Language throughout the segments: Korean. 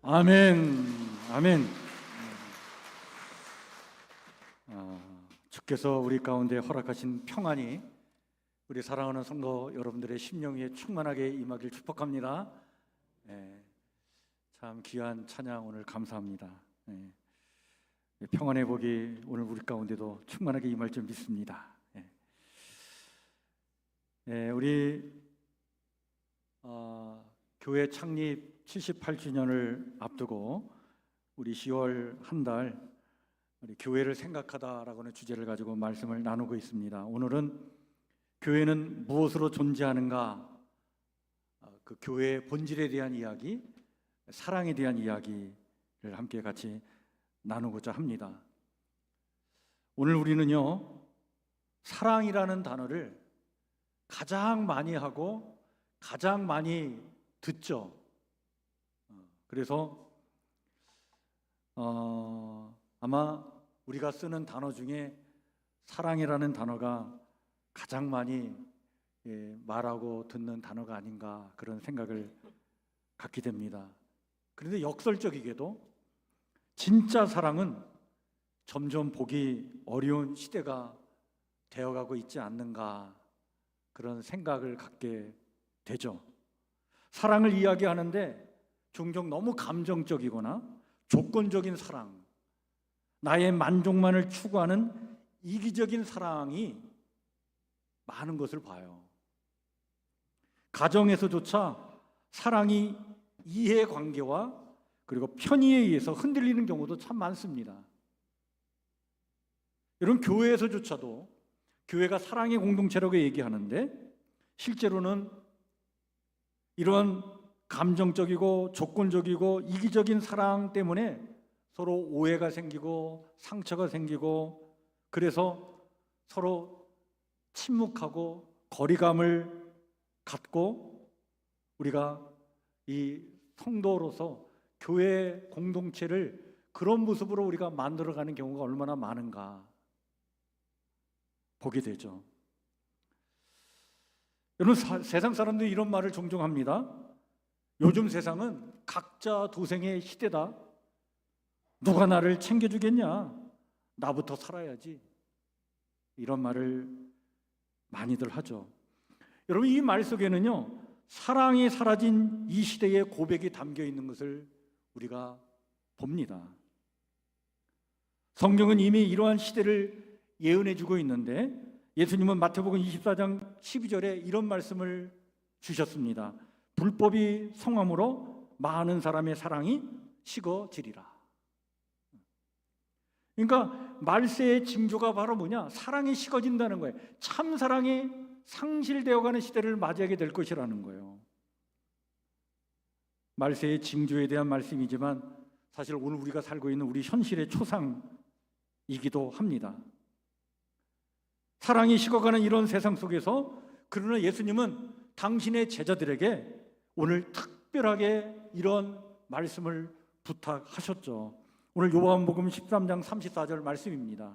아멘, 아멘. 주께서 우리 가운데 허락하신 평안이 우리 사랑하는 성도 여러분들의 심령 위에 충만하게 임하길 축복합니다. 참 귀한 찬양 오늘 감사합니다. 평안의 복이 오늘 우리 가운데도 충만하게 임할 줄 믿습니다. 우리 교회 창립 78주년을 앞두고 우리 10월 한 달 우리 교회를 생각하다라고 하는 주제를 가지고 말씀을 나누고 있습니다. 오늘은 교회는 무엇으로 존재하는가, 그 교회의 본질에 대한 이야기, 사랑에 대한 이야기를 함께 같이 나누고자 합니다. 오늘 우리는요, 사랑이라는 단어를 가장 많이 하고 가장 많이 듣죠. 그래서 아마 우리가 쓰는 단어 중에 사랑이라는 단어가 가장 많이 말하고 듣는 단어가 아닌가 그런 생각을 갖게 됩니다. 그런데 역설적이게도 진짜 사랑은 점점 보기 어려운 시대가 되어가고 있지 않는가 그런 생각을 갖게 되죠. 사랑을 이야기하는데 종종 너무 감정적이거나 조건적인 사랑, 나의 만족만을 추구하는 이기적인 사랑이 많은 것을 봐요. 가정에서조차 사랑이 이해관계와 그리고 편의에 의해서 흔들리는 경우도 참 많습니다. 여러분, 교회에서조차도 교회가 사랑의 공동체라고 얘기하는데 실제로는 이런 감정적이고 조건적이고 이기적인 사랑 때문에 서로 오해가 생기고 상처가 생기고 그래서 서로 침묵하고 거리감을 갖고 우리가 이 성도로서 교회 공동체를 그런 모습으로 우리가 만들어가는 경우가 얼마나 많은가 보게 되죠. 여러분, 세상 사람들이 이런 말을 종종 합니다. 요즘 세상은 각자 도생의 시대다. 누가 나를 챙겨주겠냐? 나부터 살아야지. 이런 말을 많이들 하죠. 여러분, 이 말 속에는요, 사랑이 사라진 이 시대의 고백이 담겨 있는 것을 우리가 봅니다. 성경은 이미 이러한 시대를 예언해 주고 있는데 예수님은 마태복음 24장 12절에 이런 말씀을 주셨습니다. 불법이 성함으로 많은 사람의 사랑이 식어지리라. 그러니까 말세의 징조가 바로 뭐냐? 사랑이 식어진다는 거예요. 참 사랑이 상실되어가는 시대를 맞이하게 될 것이라는 거예요. 말세의 징조에 대한 말씀이지만 사실 오늘 우리가 살고 있는 우리 현실의 초상이기도 합니다. 사랑이 식어가는 이런 세상 속에서 그러나 예수님은 당신의 제자들에게 오늘 특별하게 이런 말씀을 부탁하셨죠. 오늘 요한복음 13장 34절 말씀입니다.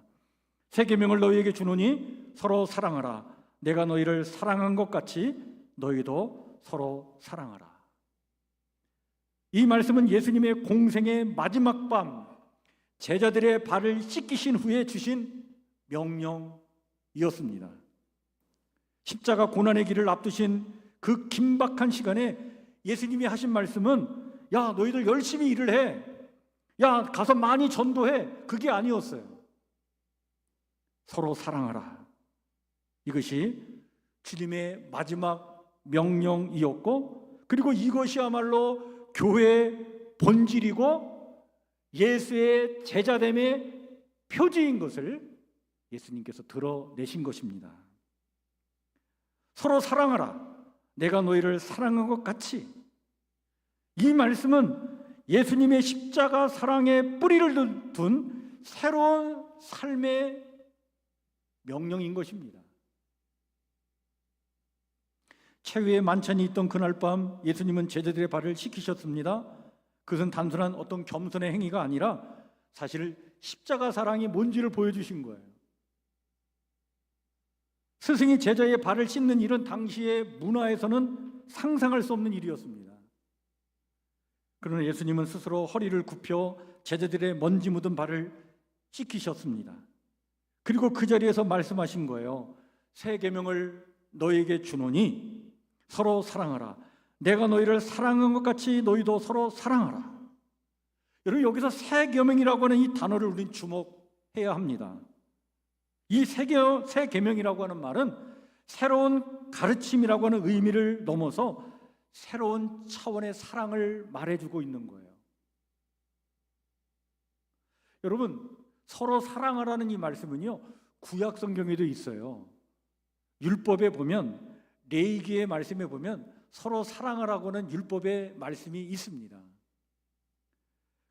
새 계명을 너희에게 주노니 서로 사랑하라. 내가 너희를 사랑한 것 같이 너희도 서로 사랑하라. 이 말씀은 예수님의 공생의 마지막 밤 제자들의 발을 씻기신 후에 주신 명령이었습니다. 십자가 고난의 길을 앞두신 그 긴박한 시간에 예수님이 하신 말씀은 야, 너희들 열심히 일을 해. 야, 가서 많이 전도해. 그게 아니었어요. 서로 사랑하라. 이것이 주님의 마지막 명령이었고 그리고 이것이야말로 교회의 본질이고 예수의 제자됨의 표지인 것을 예수님께서 드러내신 것입니다. 서로 사랑하라. 내가 너희를 사랑한 것 같이. 이 말씀은 예수님의 십자가 사랑의 뿌리를 둔 새로운 삶의 명령인 것입니다. 최후의 만찬이 있던 그날 밤 예수님은 제자들의 발을 씻기셨습니다. 그것은 단순한 어떤 겸손의 행위가 아니라 사실 십자가 사랑이 뭔지를 보여주신 거예요. 스승이 제자의 발을 씻는 일은 당시의 문화에서는 상상할 수 없는 일이었습니다. 그러나 예수님은 스스로 허리를 굽혀 제자들의 먼지 묻은 발을 씻기셨습니다. 그리고 그 자리에서 말씀하신 거예요. 새 계명을 너희에게 주노니 서로 사랑하라. 내가 너희를 사랑한 것 같이 너희도 서로 사랑하라. 여러분, 여기서 새 계명이라고 하는 이 단어를 우리는 주목해야 합니다. 이 새 계명이라고 하는 말은 새로운 가르침이라고 하는 의미를 넘어서 새로운 차원의 사랑을 말해주고 있는 거예요. 여러분, 서로 사랑하라는 이 말씀은요, 구약 성경에도 있어요. 율법에 보면, 레위기의 말씀에 보면 서로 사랑하라고 하는 율법의 말씀이 있습니다.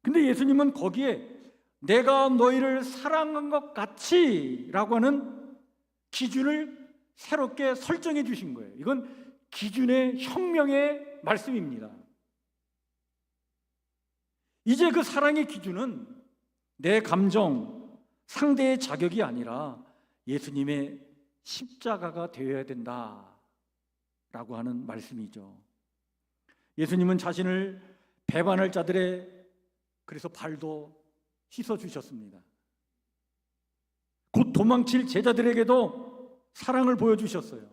근데 예수님은 거기에 내가 너희를 사랑한 것 같이 라고 하는 기준을 새롭게 설정해 주신 거예요. 이건 기준의 혁명의 말씀입니다. 이제 그 사랑의 기준은 내 감정, 상대의 자격이 아니라 예수님의 십자가가 되어야 된다라고 하는 말씀이죠. 예수님은 자신을 배반할 자들의 그래서 발도 씻어주셨습니다. 곧 도망칠 제자들에게도 사랑을 보여주셨어요.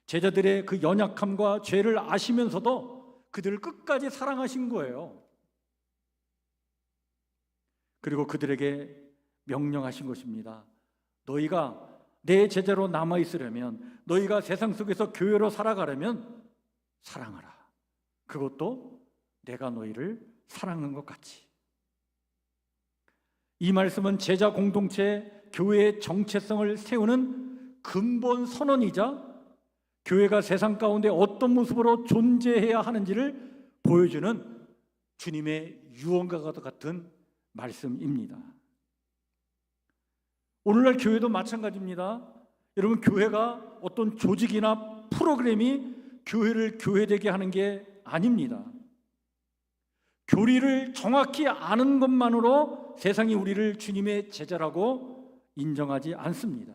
제자들의 그 연약함과 죄를 아시면서도 그들을 끝까지 사랑하신 거예요. 그리고 그들에게 명령하신 것입니다. 너희가 내 제자로 남아있으려면, 너희가 세상 속에서 교회로 살아가려면 사랑하라. 그것도 내가 너희를 사랑한 것 같이. 이 말씀은 제자 공동체, 교회의 정체성을 세우는 근본 선언이자 교회가 세상 가운데 어떤 모습으로 존재해야 하는지를 보여주는 주님의 유언과 같은 말씀입니다. 오늘날 교회도 마찬가지입니다. 여러분, 교회가 어떤 조직이나 프로그램이 교회를 교회되게 하는 게 아닙니다. 교리를 정확히 아는 것만으로 세상이 우리를 주님의 제자라고 인정하지 않습니다.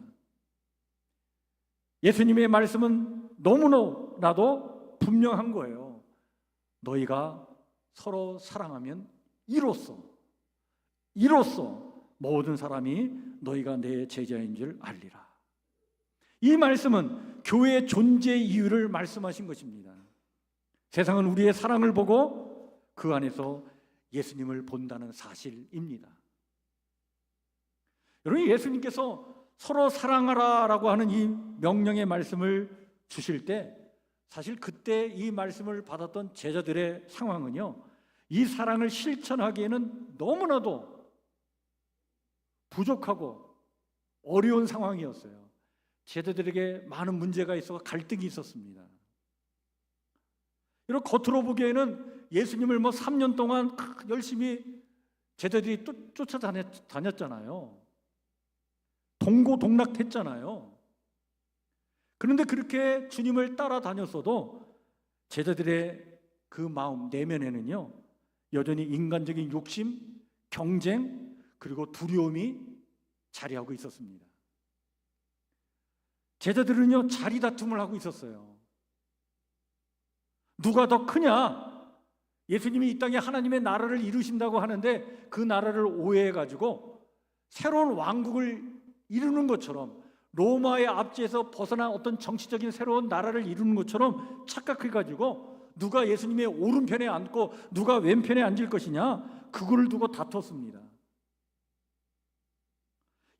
예수님의 말씀은 너무나도 분명한 거예요. 너희가 서로 사랑하면 이로써 모든 사람이 너희가 내 제자인 줄 알리라. 이 말씀은 교회의 존재 이유를 말씀하신 것입니다. 세상은 우리의 사랑을 보고 그 안에서 예수님을 본다는 사실입니다. 여러분, 예수님께서 서로 사랑하라라고 하는 이 명령의 말씀을 주실 때 사실 그때 이 말씀을 받았던 제자들의 상황은요, 이 사랑을 실천하기에는 너무나도 부족하고 어려운 상황이었어요. 제자들에게 많은 문제가 있어 갈등이 있었습니다. 이런 겉으로 보기에는 예수님을 3년 동안 열심히 제자들이 쫓아다녔잖아요. 동고동락했잖아요. 그런데 그렇게 주님을 따라다녔어도 제자들의 그 마음 내면에는요, 여전히 인간적인 욕심, 경쟁, 그리고 두려움이 자리하고 있었습니다. 제자들은요, 자리 다툼을 하고 있었어요. 누가 더 크냐? 예수님이 이 땅에 하나님의 나라를 이루신다고 하는데 그 나라를 오해해가지고 새로운 왕국을 이루는 것처럼, 로마의 압제에서 벗어난 어떤 정치적인 새로운 나라를 이루는 것처럼 착각해가지고 누가 예수님의 오른편에 앉고 누가 왼편에 앉을 것이냐, 그거를 두고 다퉜습니다.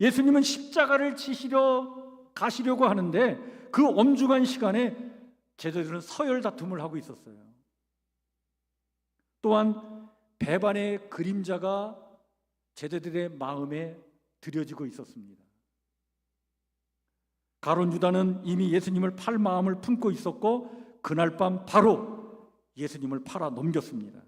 예수님은 십자가를 지시러 가시려고 하는데 그 엄중한 시간에 제자들은 서열 다툼을 하고 있었어요. 또한 배반의 그림자가 제자들의 마음에 들여지고 있었습니다. 가룟 유다는 이미 예수님을 팔 마음을 품고 있었고 그날 밤 바로 예수님을 팔아 넘겼습니다.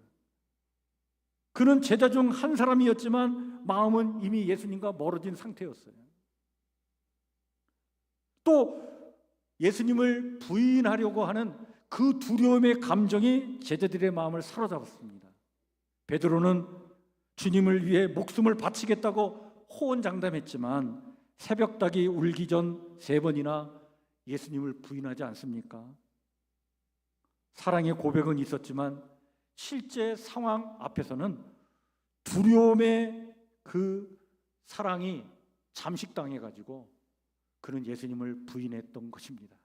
그는 제자 중 한 사람이었지만 마음은 이미 예수님과 멀어진 상태였어요. 또 예수님을 부인하려고 하는 그 두려움의 감정이 제자들의 마음을 사로잡았습니다. 베드로는 주님을 위해 목숨을 바치겠다고 호언장담했지만 새벽닭이 울기 전 3번이나 예수님을 부인하지 않습니까? 사랑의 고백은 있었지만 실제 상황 앞에서는 두려움의 그 사랑이 잠식당해가지고 그는 예수님을 부인했던 것입니다.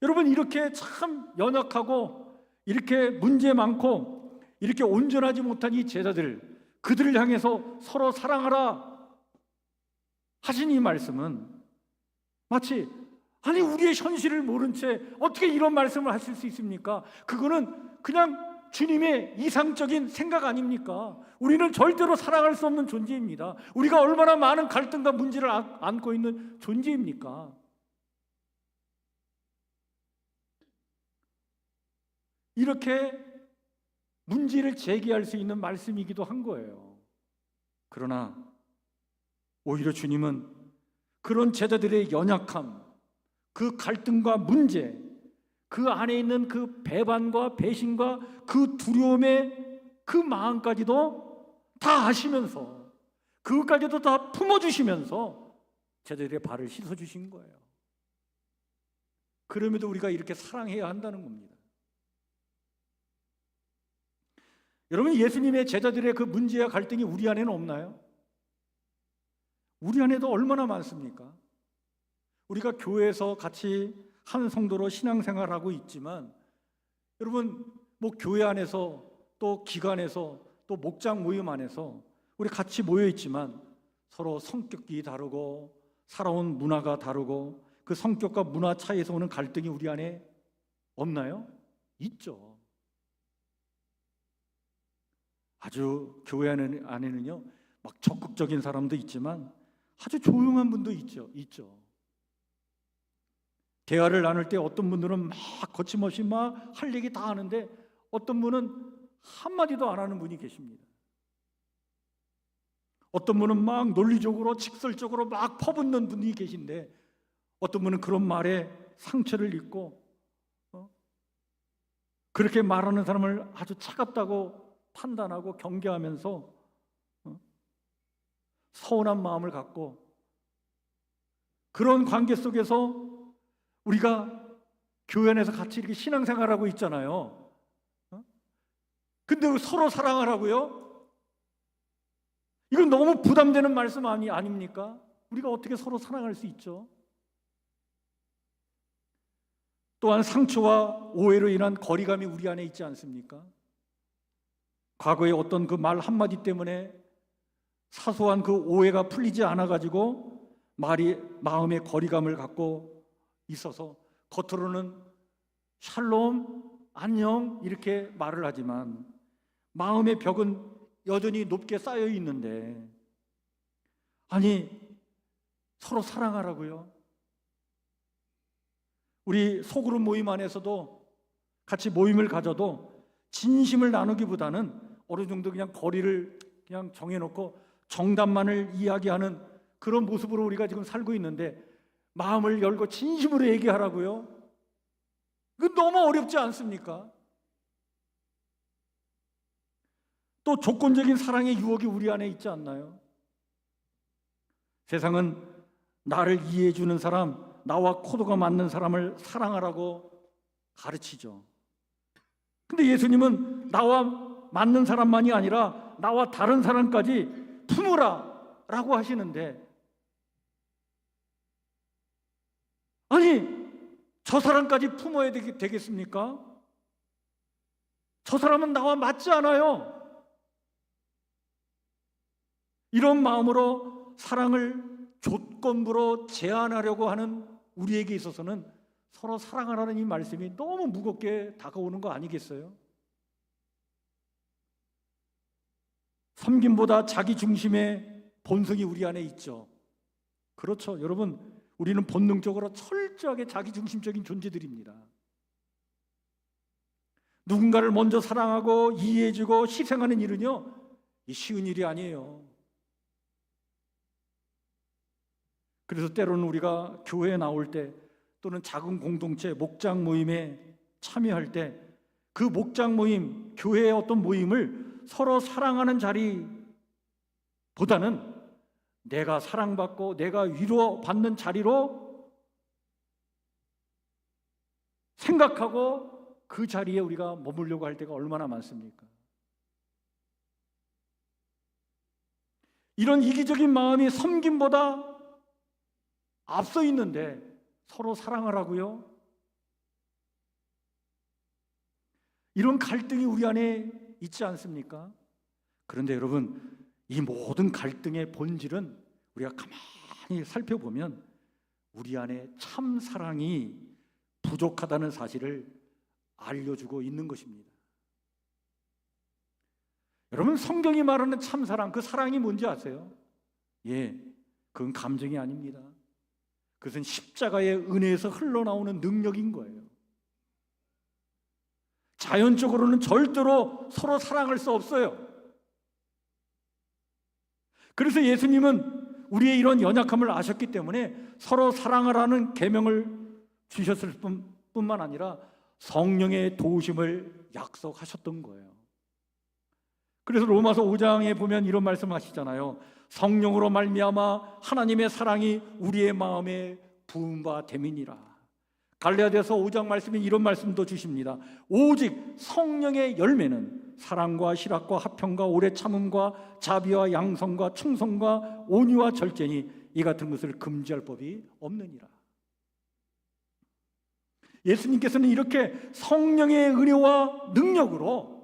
여러분, 이렇게 참 연약하고 이렇게 문제 많고 이렇게 온전하지 못한 이 제자들, 그들을 향해서 서로 사랑하라 하신 이 말씀은 마치 아니 우리의 현실을 모른 채 어떻게 이런 말씀을 하실 수 있습니까? 그거는 그냥 주님의 이상적인 생각 아닙니까? 우리는 절대로 사랑할 수 없는 존재입니다. 우리가 얼마나 많은 갈등과 문제를 안고 있는 존재입니까? 이렇게 문제를 제기할 수 있는 말씀이기도 한 거예요. 그러나 오히려 주님은 그런 제자들의 연약함, 그 갈등과 문제, 그 안에 있는 그 배반과 배신과 그 두려움의 그 마음까지도 다 아시면서 그것까지도 다 품어주시면서 제자들의 발을 씻어주신 거예요. 그럼에도 우리가 이렇게 사랑해야 한다는 겁니다. 여러분, 예수님의 제자들의 그 문제와 갈등이 우리 안에는 없나요? 우리 안에도 얼마나 많습니까? 우리가 교회에서 같이 한 성도로 신앙생활하고 있지만 여러분, 뭐 교회 안에서 또 기관에서 또 목장 모임 안에서 우리 같이 모여 있지만 서로 성격이 다르고 살아온 문화가 다르고 그 성격과 문화 차이에서 오는 갈등이 우리 안에 없나요? 있죠. 아주 교회 안에는요 막 적극적인 사람도 있지만 아주 조용한 분도 있죠. 대화를 나눌 때 어떤 분들은 막 거침없이 막 할 얘기 다 하는데 어떤 분은 한마디도 안 하는 분이 계십니다. 어떤 분은 막 논리적으로 직설적으로 막 퍼붓는 분이 계신데 어떤 분은 그런 말에 상처를 입고 그렇게 말하는 사람을 아주 차갑다고 판단하고 경계하면서 서운한 마음을 갖고 그런 관계 속에서 우리가 교회 안에서 같이 이렇게 신앙생활하고 있잖아요. 근데 서로 사랑하라고요? 이건 너무 부담되는 말씀 아닙니까? 우리가 어떻게 서로 사랑할 수 있죠? 또한 상처와 오해로 인한 거리감이 우리 안에 있지 않습니까? 과거에 어떤 그 말 한마디 때문에 사소한 그 오해가 풀리지 않아가지고 마음의 거리감을 갖고 있어서 겉으로는 샬롬, 안녕 이렇게 말을 하지만 마음의 벽은 여전히 높게 쌓여 있는데 아니 서로 사랑하라고요? 우리 소그룹 모임 안에서도 같이 모임을 가져도 진심을 나누기보다는 어느 정도 그냥 거리를 그냥 정해놓고 정답만을 이야기하는 그런 모습으로 우리가 지금 살고 있는데 마음을 열고 진심으로 얘기하라고요? 그건 너무 어렵지 않습니까? 또 조건적인 사랑의 유혹이 우리 안에 있지 않나요? 세상은 나를 이해해 주는 사람, 나와 코드가 맞는 사람을 사랑하라고 가르치죠. 근데 예수님은 나와 맞는 사람만이 아니라 나와 다른 사람까지 품으라 라고 하시는데 아니 저 사람까지 품어야 되겠습니까? 저 사람은 나와 맞지 않아요. 이런 마음으로 사랑을 조건부로 제한하려고 하는 우리에게 있어서는 서로 사랑하라는 이 말씀이 너무 무겁게 다가오는 거 아니겠어요? 섬김보다 자기 중심의 본성이 우리 안에 있죠. 그렇죠. 여러분, 우리는 본능적으로 철저하게 자기 중심적인 존재들입니다. 누군가를 먼저 사랑하고 이해해주고 희생하는 일은요, 쉬운 일이 아니에요. 그래서 때로는 우리가 교회에 나올 때 또는 작은 공동체, 목장 모임에 참여할 때 그 목장 모임, 교회의 어떤 모임을 서로 사랑하는 자리보다는 내가 사랑받고 내가 위로받는 자리로 생각하고 그 자리에 우리가 머물려고 할 때가 얼마나 많습니까? 이런 이기적인 마음이 섬김보다 앞서 있는데 서로 사랑하라고요? 이런 갈등이 우리 안에 있지 않습니까? 그런데 여러분, 이 모든 갈등의 본질은 우리가 가만히 살펴보면 우리 안에 참 사랑이 부족하다는 사실을 알려주고 있는 것입니다. 여러분, 성경이 말하는 참 사랑, 그 사랑이 뭔지 아세요? 그건 감정이 아닙니다. 그것은 십자가의 은혜에서 흘러나오는 능력인 거예요. 자연적으로는 절대로 서로 사랑할 수 없어요. 그래서 예수님은 우리의 이런 연약함을 아셨기 때문에 서로 사랑하라는 계명을 주셨을 뿐만 아니라 성령의 도우심을 약속하셨던 거예요. 그래서 로마서 5장에 보면 이런 말씀하시잖아요. 성령으로 말미암아 하나님의 사랑이 우리의 마음에 부은 바 됨이니라. 갈라디아서 5장 말씀에 이런 말씀도 주십니다. 오직 성령의 열매는 사랑과 실학과 화평과 오래 참음과 자비와 양성과 충성과 온유와 절제니 이 같은 것을 금지할 법이 없느니라. 예수님께서는 이렇게 성령의 은혜와 능력으로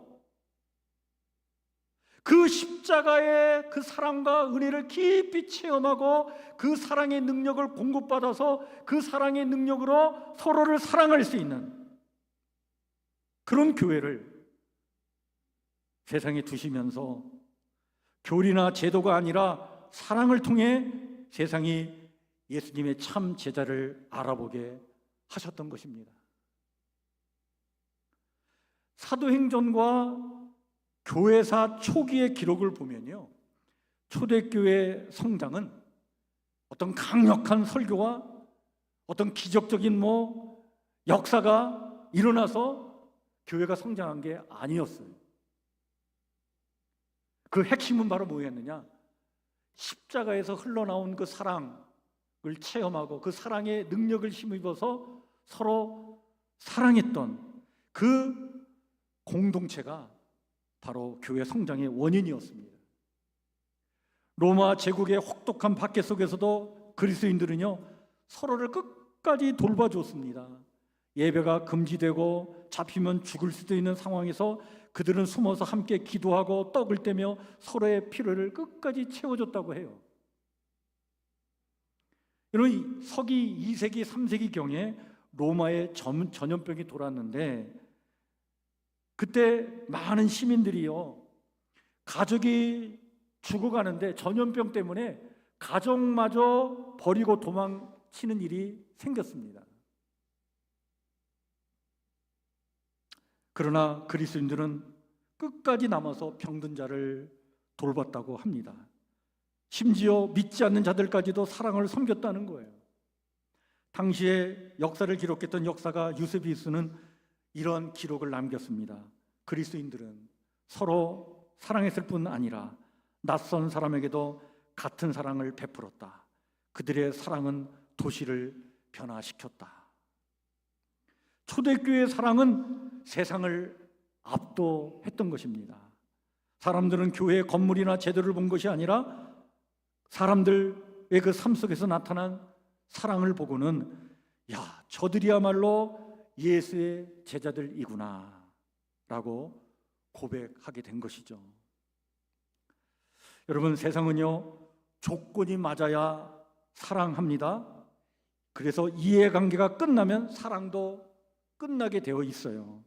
그 십자가의 그 사랑과 은혜를 깊이 체험하고 그 사랑의 능력을 공급받아서 그 사랑의 능력으로 서로를 사랑할 수 있는 그런 교회를 세상에 두시면서 교리나 제도가 아니라 사랑을 통해 세상이 예수님의 참 제자를 알아보게 하셨던 것입니다. 사도행전과 교회사 초기의 기록을 보면요, 초대교회 성장은 어떤 강력한 설교와 어떤 기적적인 역사가 일어나서 교회가 성장한 게 아니었어요. 그 핵심은 바로 뭐였느냐? 십자가에서 흘러나온 그 사랑을 체험하고 그 사랑의 능력을 힘입어서 서로 사랑했던 그 공동체가 바로 교회 성장의 원인이었습니다. 로마 제국의 혹독한 박해 속에서도 그리스도인들은요, 서로를 끝까지 돌봐줬습니다. 예배가 금지되고 잡히면 죽을 수도 있는 상황에서 그들은 숨어서 함께 기도하고 떡을 떼며 서로의 필요를 끝까지 채워줬다고 해요. 여러분, 서기 2세기, 3세기 경에 로마에 전염병이 돌았는데 그때 많은 시민들이요, 가족이 죽어가는데 전염병 때문에 가족마저 버리고 도망치는 일이 생겼습니다. 그러나 그리스도인들은 끝까지 남아서 병든 자를 돌봤다고 합니다. 심지어 믿지 않는 자들까지도 사랑을 섬겼다는 거예요. 당시에 역사를 기록했던 역사가 유세비우스는 이런 기록을 남겼습니다. 그리스도인들은 서로 사랑했을 뿐 아니라 낯선 사람에게도 같은 사랑을 베풀었다. 그들의 사랑은 도시를 변화시켰다. 초대교회의 사랑은 세상을 압도했던 것입니다. 사람들은 교회의 건물이나 제도를 본 것이 아니라 사람들의 그 삶 속에서 나타난 사랑을 보고는 저들이야말로 예수의 제자들이구나 라고 고백하게 된 것이죠. 여러분, 세상은요, 조건이 맞아야 사랑합니다. 그래서 이해관계가 끝나면 사랑도 끝나게 되어 있어요.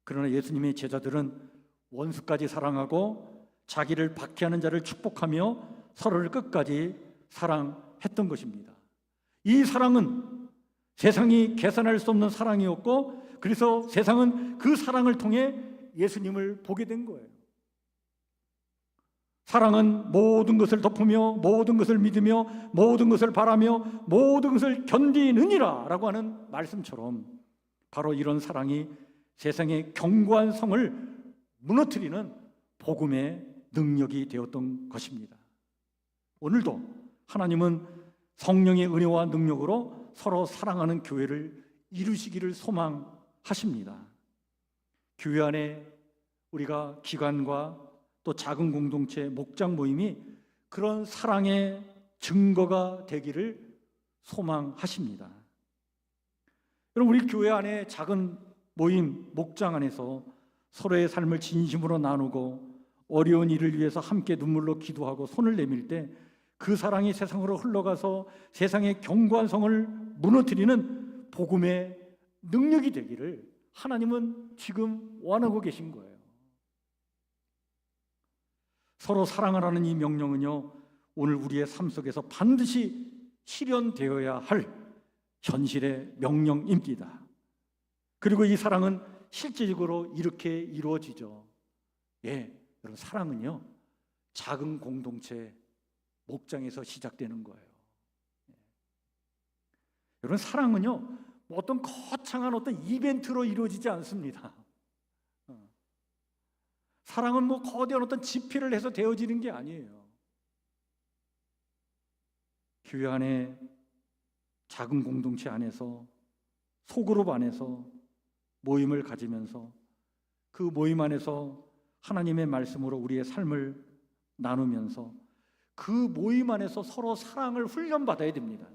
그러나 예수님의 제자들은 원수까지 사랑하고 자기를 박해하는 자를 축복하며 서로를 끝까지 사랑했던 것입니다. 이 사랑은 세상이 계산할 수 없는 사랑이었고, 그래서 세상은 그 사랑을 통해 예수님을 보게 된 거예요. 사랑은 모든 것을 덮으며 모든 것을 믿으며 모든 것을 바라며 모든 것을 견디느니라 라고 하는 말씀처럼 바로 이런 사랑이 세상의 견고한 성을 무너뜨리는 복음의 능력이 되었던 것입니다. 오늘도 하나님은 성령의 은혜와 능력으로 서로 사랑하는 교회를 이루시기를 소망하십니다. 교회 안에 우리가 기관과 또 작은 공동체, 목장 모임이 그런 사랑의 증거가 되기를 소망하십니다. 여러분, 우리 교회 안에 작은 모임, 목장 안에서 서로의 삶을 진심으로 나누고 어려운 일을 위해서 함께 눈물로 기도하고 손을 내밀 때 그 사랑이 세상으로 흘러가서 세상의 견고한 성을 무너뜨리는 복음의 능력이 되기를 하나님은 지금 원하고 계신 거예요. 서로 사랑하라는 이 명령은요, 오늘 우리의 삶 속에서 반드시 실현되어야 할 현실의 명령입니다. 그리고 이 사랑은 실제적으로 이렇게 이루어지죠. 여러분, 사랑은요, 작은 공동체, 목장에서 시작되는 거예요. 여러분, 사랑은요, 어떤 거창한 어떤 이벤트로 이루어지지 않습니다. 사랑은 거대한 어떤 집회를 해서 되어지는 게 아니에요. 교회 안에, 작은 공동체 안에서, 소그룹 안에서 모임을 가지면서 그 모임 안에서 하나님의 말씀으로 우리의 삶을 나누면서 그 모임 안에서 서로 사랑을 훈련받아야 됩니다.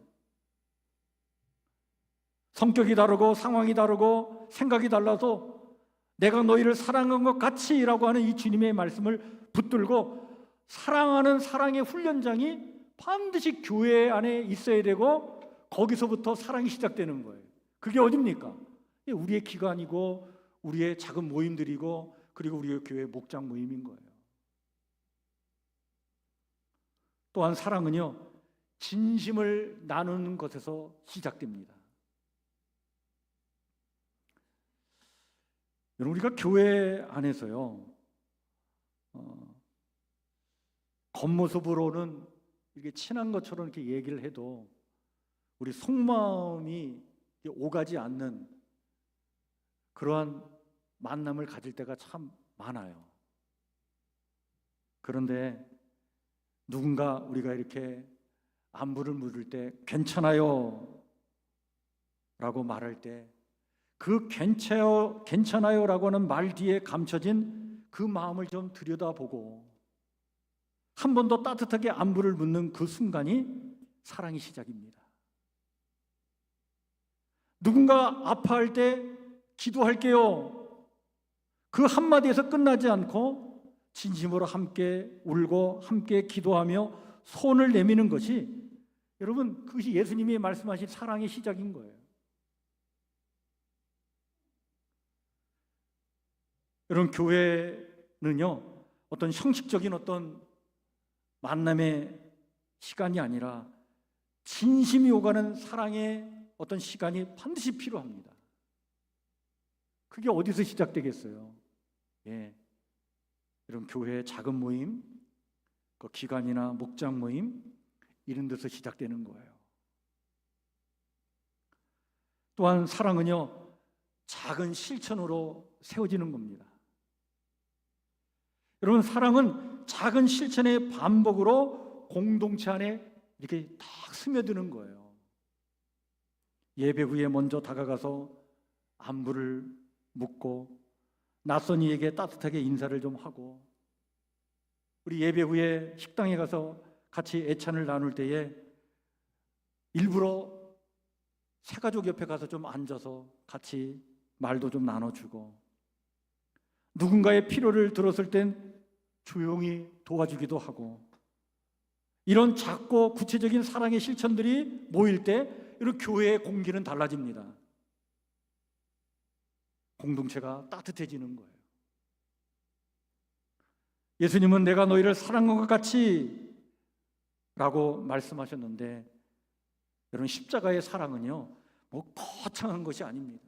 성격이 다르고 상황이 다르고 생각이 달라도 내가 너희를 사랑한 것 같이 라고 하는 이 주님의 말씀을 붙들고 사랑하는 사랑의 훈련장이 반드시 교회 안에 있어야 되고 거기서부터 사랑이 시작되는 거예요. 그게 어딥니까? 우리의 기관이고 우리의 작은 모임들이고 그리고 우리의 교회 목장 모임인 거예요. 또한 사랑은요, 진심을 나누는 것에서 시작됩니다. 여러분, 우리가 교회 안에서요, 겉모습으로는 이렇게 친한 것처럼 이렇게 얘기를 해도 우리 속마음이 오가지 않는 그러한 만남을 가질 때가 참 많아요. 그런데 누군가 우리가 이렇게 안부를 물을 때 괜찮아요 라고 말할 때 그 괜찮아요 라고 하는 말 뒤에 감춰진 그 마음을 좀 들여다보고 한 번 더 따뜻하게 안부를 묻는 그 순간이 사랑의 시작입니다. 누군가 아파할 때 기도할게요, 그 한마디에서 끝나지 않고 진심으로 함께 울고 함께 기도하며 손을 내미는 것이, 여러분, 그것이 예수님이 말씀하신 사랑의 시작인 거예요. 여러분, 교회는요, 어떤 형식적인 어떤 만남의 시간이 아니라 진심이 오가는 사랑의 어떤 시간이 반드시 필요합니다. 그게 어디서 시작되겠어요? 여러분, 교회의 작은 모임, 그 기관이나 목장 모임, 이런 데서 시작되는 거예요. 또한 사랑은요, 작은 실천으로 세워지는 겁니다. 여러분, 사랑은 작은 실천의 반복으로 공동체 안에 이렇게 딱 스며드는 거예요. 예배 후에 먼저 다가가서 안부를 묻고 낯선 이에게 따뜻하게 인사를 좀 하고, 우리 예배 후에 식당에 가서 같이 애찬을 나눌 때에 일부러 새가족 옆에 가서 좀 앉아서 같이 말도 좀 나눠주고, 누군가의 필요를 들었을 땐 조용히 도와주기도 하고, 이런 작고 구체적인 사랑의 실천들이 모일 때 이런 교회의 공기는 달라집니다. 공동체가 따뜻해지는 거예요. 예수님은 내가 너희를 사랑한 것 같이 라고 말씀하셨는데, 여러분, 십자가의 사랑은요, 거창한 것이 아닙니다.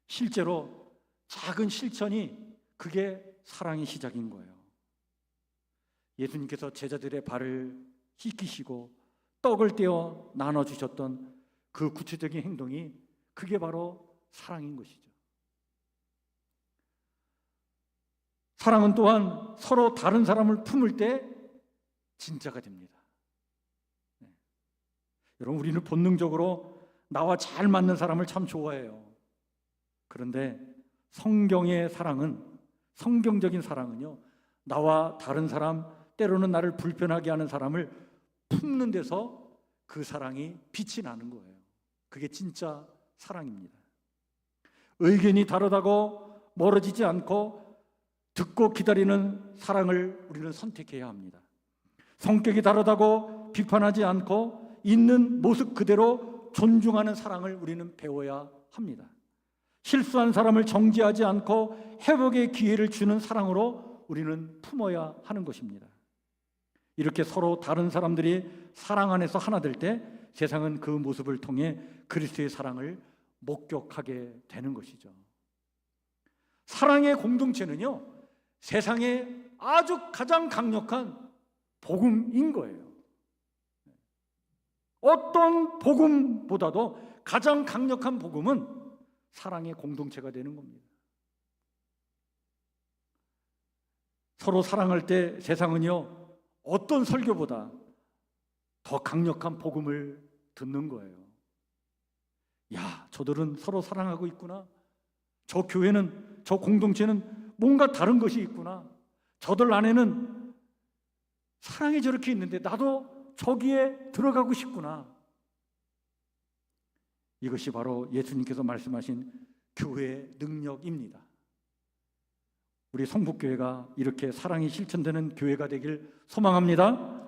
실제로 작은 실천이 그게 사랑의 시작인 거예요. 예수님께서 제자들의 발을 씻기시고 떡을 떼어 나눠주셨던 그 구체적인 행동이 그게 바로 사랑인 것이죠. 사랑은 또한 서로 다른 사람을 품을 때 진짜가 됩니다. 여러분, 우리는 본능적으로 나와 잘 맞는 사람을 참 좋아해요. 그런데 성경의 사랑은, 성경적인 사랑은요, 나와 다른 사람, 때로는 나를 불편하게 하는 사람을 품는 데서 그 사랑이 빛이 나는 거예요. 그게 진짜 사랑입니다. 의견이 다르다고 멀어지지 않고 듣고 기다리는 사랑을 우리는 선택해야 합니다. 성격이 다르다고 비판하지 않고 있는 모습 그대로 존중하는 사랑을 우리는 배워야 합니다. 실수한 사람을 정죄하지 않고 회복의 기회를 주는 사랑으로 우리는 품어야 하는 것입니다. 이렇게 서로 다른 사람들이 사랑 안에서 하나 될 때 세상은 그 모습을 통해 그리스도의 사랑을 목격하게 되는 것이죠. 사랑의 공동체는요, 세상에 아주 가장 강력한 복음인 거예요. 어떤 복음보다도 가장 강력한 복음은 사랑의 공동체가 되는 겁니다. 서로 사랑할 때 세상은요, 어떤 설교보다 더 강력한 복음을 듣는 거예요. 야, 저들은 서로 사랑하고 있구나. 저 교회는, 저 공동체는 뭔가 다른 것이 있구나. 저들 안에는 사랑이 저렇게 있는데 나도 저기에 들어가고 싶구나. 이것이 바로 예수님께서 말씀하신 교회의 능력입니다. 우리 성북교회가 이렇게 사랑이 실천되는 교회가 되길 소망합니다.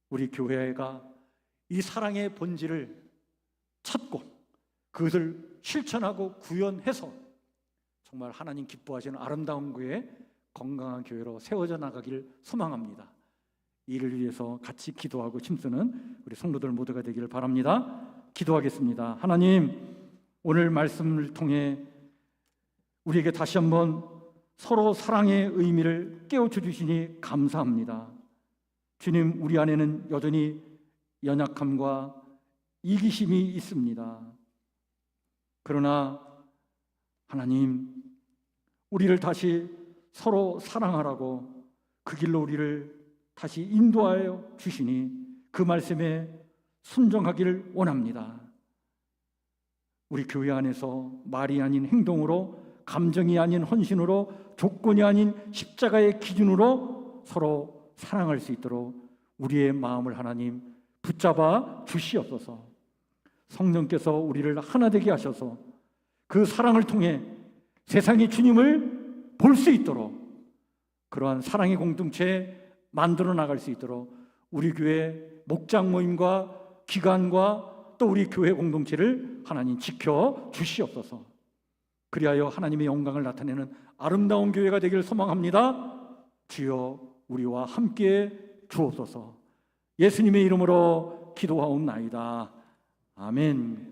우리 교회가 이 사랑의 본질을 찾고 그것을 실천하고 구현해서 정말 하나님 기뻐하시는 아름다운 교회, 건강한 교회로 세워져 나가길 소망합니다. 이를 위해서 같이 기도하고 힘쓰는 우리 성도들 모두가 되기를 바랍니다. 기도하겠습니다. 하나님, 오늘 말씀을 통해 우리에게 다시 한번 서로 사랑의 의미를 깨우쳐 주시니 감사합니다. 주님, 우리 안에는 여전히 연약함과 이기심이 있습니다. 그러나 하나님, 우리를 다시 서로 사랑하라고 그 길로 우리를 다시 인도하여 주시니 그 말씀에 순종하기를 원합니다. 우리 교회 안에서 말이 아닌 행동으로, 감정이 아닌 헌신으로, 조건이 아닌 십자가의 기준으로 서로 사랑할 수 있도록 우리의 마음을 하나님 붙잡아 주시옵소서. 성령께서 우리를 하나 되게 하셔서 그 사랑을 통해 세상이 주님을 볼 수 있도록, 그러한 사랑의 공동체 만들어 나갈 수 있도록 우리 교회 목장 모임과 기관과 또 우리 교회 공동체를 하나님 지켜 주시옵소서. 그리하여 하나님의 영광을 나타내는 아름다운 교회가 되기를 소망합니다. 주여, 우리와 함께 주옵소서. 예수님의 이름으로 기도하옵나이다. 아멘.